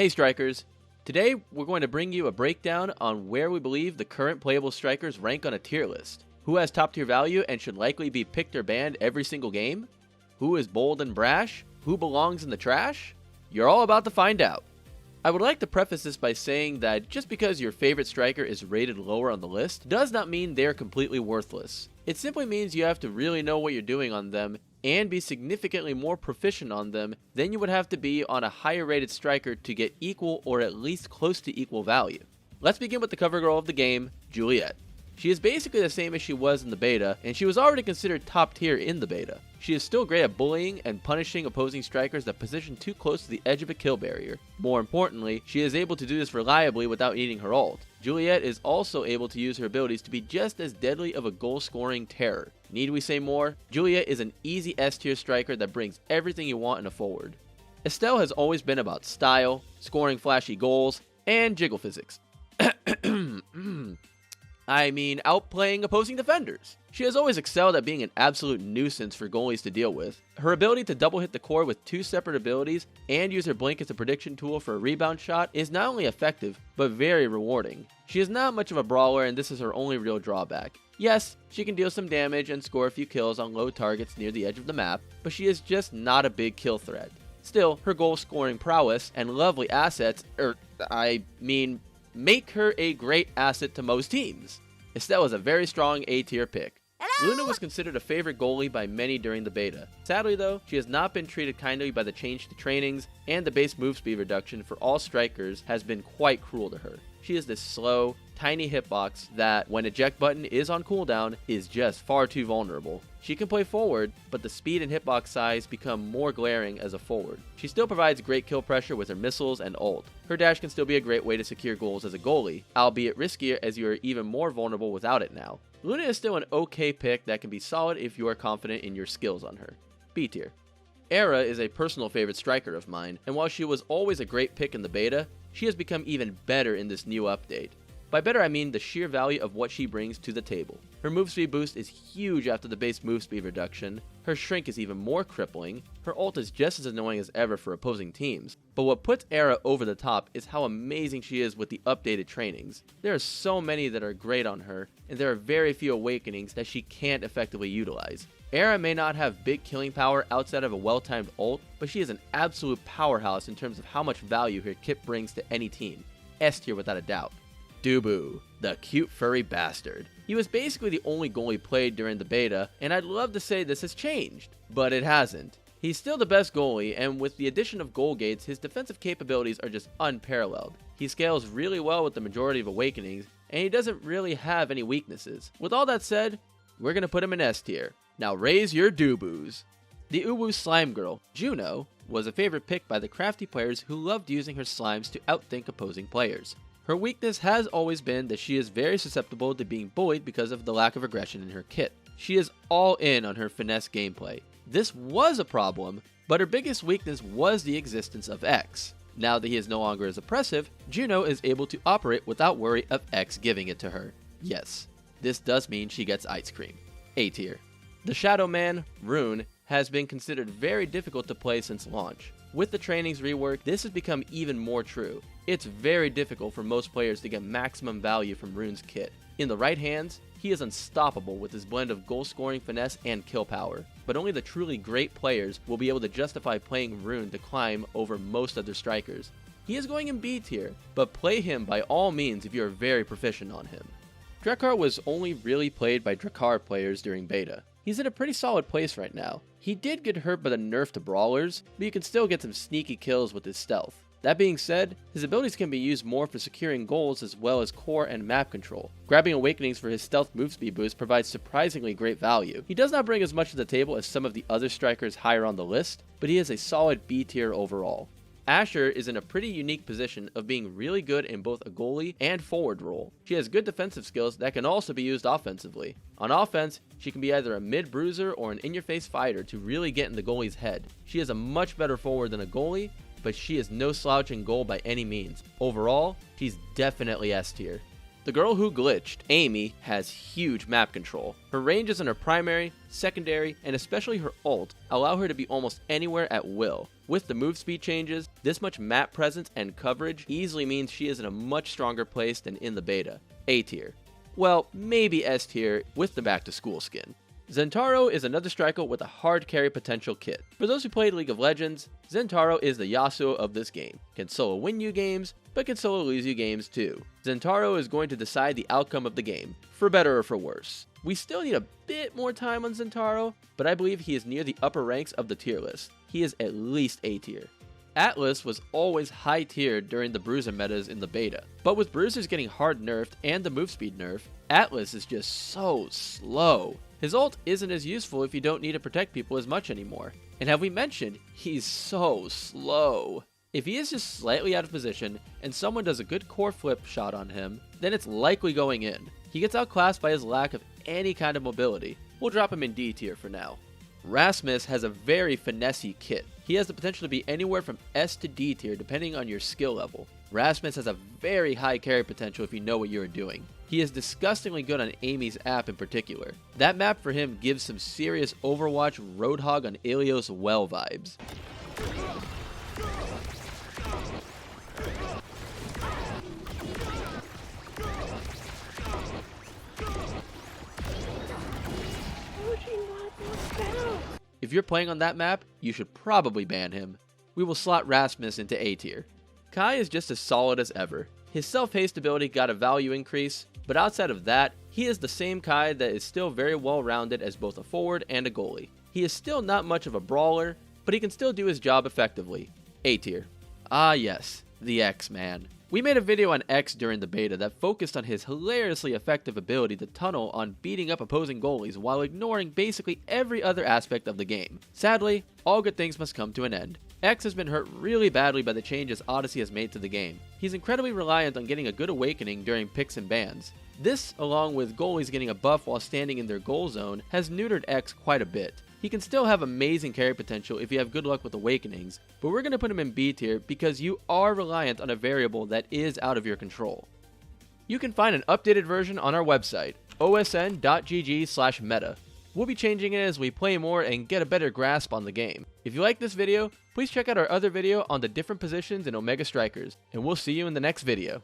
Hey strikers! Today we're going to bring you a breakdown on where we believe the current playable strikers rank on a tier list. Who has top tier value and should likely be picked or banned every single game? Who is bold and brash? Who belongs in the trash? You're all about to find out. I would like to preface this by saying that just because your favorite striker is rated lower on the list does not mean they're completely worthless. It simply means you have to really know what you're doing on them and be significantly more proficient on them than you would have to be on a higher rated striker to get equal or at least close to equal value. Let's begin with the cover girl of the game, Juliet. She is basically the same as she was in the beta, and she was already considered top tier in the beta. She is still great at bullying and punishing opposing strikers that position too close to the edge of a kill barrier. More importantly, she is able to do this reliably without needing her ult. Juliet is also able to use her abilities to be just as deadly of a goal-scoring terror. Need we say more? Juliet is an easy S-tier striker that brings everything you want in a forward. Estelle has always been about style, scoring flashy goals, and jiggle physics. I mean, outplaying opposing defenders. She has always excelled at being an absolute nuisance for goalies to deal with. Her ability to double hit the core with two separate abilities and use her blink as a prediction tool for a rebound shot is not only effective, but very rewarding. She is not much of a brawler, and this is her only real drawback. Yes, she can deal some damage and score a few kills on low targets near the edge of the map, but she is just not a big kill threat. Still, her goal scoring prowess and lovely assets, make her a great asset to most teams. Estelle is a very strong A-tier pick. Luna was considered a favorite goalie by many during the beta. Sadly though, she has not been treated kindly by the change to trainings, and the base move speed reduction for all strikers has been quite cruel to her. She is this slow, tiny hitbox that, when eject button is on cooldown, is just far too vulnerable. She can play forward, but the speed and hitbox size become more glaring as a forward. She still provides great kill pressure with her missiles and ult. Her dash can still be a great way to secure goals as a goalie, albeit riskier as you are even more vulnerable without it now. Luna is still an okay pick that can be solid if you are confident in your skills on her. B tier. Era is a personal favorite striker of mine, and while she was always a great pick in the beta, she has become even better in this new update. By better I mean the sheer value of what she brings to the table. Her move speed boost is huge after the base move speed reduction, her shrink is even more crippling, her ult is just as annoying as ever for opposing teams. But what puts Era over the top is how amazing she is with the updated trainings. There are so many that are great on her, and there are very few awakenings that she can't effectively utilize. Era may not have big killing power outside of a well-timed ult, but she is an absolute powerhouse in terms of how much value her kit brings to any team. S tier without a doubt. Dubu, the cute furry bastard. He was basically the only goalie played during the beta, and I'd love to say this has changed, but it hasn't. He's still the best goalie, and with the addition of goal gates, his defensive capabilities are just unparalleled. He scales really well with the majority of awakenings, and he doesn't really have any weaknesses. With all that said, we're gonna put him in S tier. Now raise your Dubus. The Uwu slime girl, Juno, was a favorite pick by the crafty players who loved using her slimes to outthink opposing players. Her weakness has always been that she is very susceptible to being bullied because of the lack of aggression in her kit. She is all in on her finesse gameplay. This was a problem, but her biggest weakness was the existence of X. Now that he is no longer as oppressive, Juno is able to operate without worry of X giving it to her. Yes, this does mean she gets ice cream. A tier. The Shadow Man, Rune, has been considered very difficult to play since launch. With the trainings rework, this has become even more true. It's very difficult for most players to get maximum value from Rune's kit. In the right hands, he is unstoppable with his blend of goal scoring finesse and kill power, but only the truly great players will be able to justify playing Rune to climb over most other strikers. He is going in B tier, but play him by all means if you are very proficient on him. Drakkar was only really played by Drakkar players during beta. He's in a pretty solid place right now. He did get hurt by the nerf to brawlers, but you can still get some sneaky kills with his stealth. That being said, his abilities can be used more for securing goals as well as core and map control. Grabbing awakenings for his stealth move speed boost provides surprisingly great value. He does not bring as much to the table as some of the other strikers higher on the list, but he is a solid B tier overall. Asher is in a pretty unique position of being really good in both a goalie and forward role. She has good defensive skills that can also be used offensively. On offense, she can be either a mid bruiser or an in-your-face fighter to really get in the goalie's head. She is a much better forward than a goalie, but she is no slouch in goal by any means. Overall, she's definitely S tier. The girl who glitched, Amy, has huge map control. Her ranges in her primary, secondary, and especially her ult allow her to be almost anywhere at will. With the move speed changes, this much map presence and coverage easily means she is in a much stronger place than in the beta. A tier. Well, maybe S tier with the back to school skin. Zentaro is another striker with a hard carry potential kit. For those who played League of Legends, Zentaro is the Yasuo of this game. Can solo win you games, but can solo lose you games too. Zentaro is going to decide the outcome of the game, for better or for worse. We still need a bit more time on Zentaro, but I believe he is near the upper ranks of the tier list. He is at least A tier. Atlas was always high tiered during the bruiser metas in the beta, but with bruisers getting hard nerfed and the move speed nerf, Atlas is just so slow. His ult isn't as useful if you don't need to protect people as much anymore. And have we mentioned, he's so slow. If he is just slightly out of position and someone does a good core flip shot on him, then it's likely going in. He gets outclassed by his lack of any kind of mobility. We'll drop him in D tier for now. Rasmus has a very finessey kit. He has the potential to be anywhere from S to D tier depending on your skill level. Rasmus has a very high carry potential if you know what you're doing. He is disgustingly good on Amy's app in particular. That map for him gives some serious Overwatch Roadhog on Ilios well vibes. If you're playing on that map, you should probably ban him. We will slot Rasmus into A tier. Kai is just as solid as ever. His self-haste ability got a value increase, but outside of that, he is the same Kai that is still very well rounded as both a forward and a goalie. He is still not much of a brawler, but he can still do his job effectively. A tier. Ah yes, the X-Man. We made a video on X during the beta that focused on his hilariously effective ability to tunnel on beating up opposing goalies while ignoring basically every other aspect of the game. Sadly, all good things must come to an end. X has been hurt really badly by the changes Odyssey has made to the game. He's incredibly reliant on getting a good awakening during picks and bans. This, along with goalies getting a buff while standing in their goal zone, has neutered X quite a bit. He can still have amazing carry potential if you have good luck with awakenings, but we're going to put him in B tier because you are reliant on a variable that is out of your control. You can find an updated version on our website, osn.gg/meta. We'll be changing it as we play more and get a better grasp on the game. If you like this video, please check out our other video on the different positions in Omega Strikers, and we'll see you in the next video.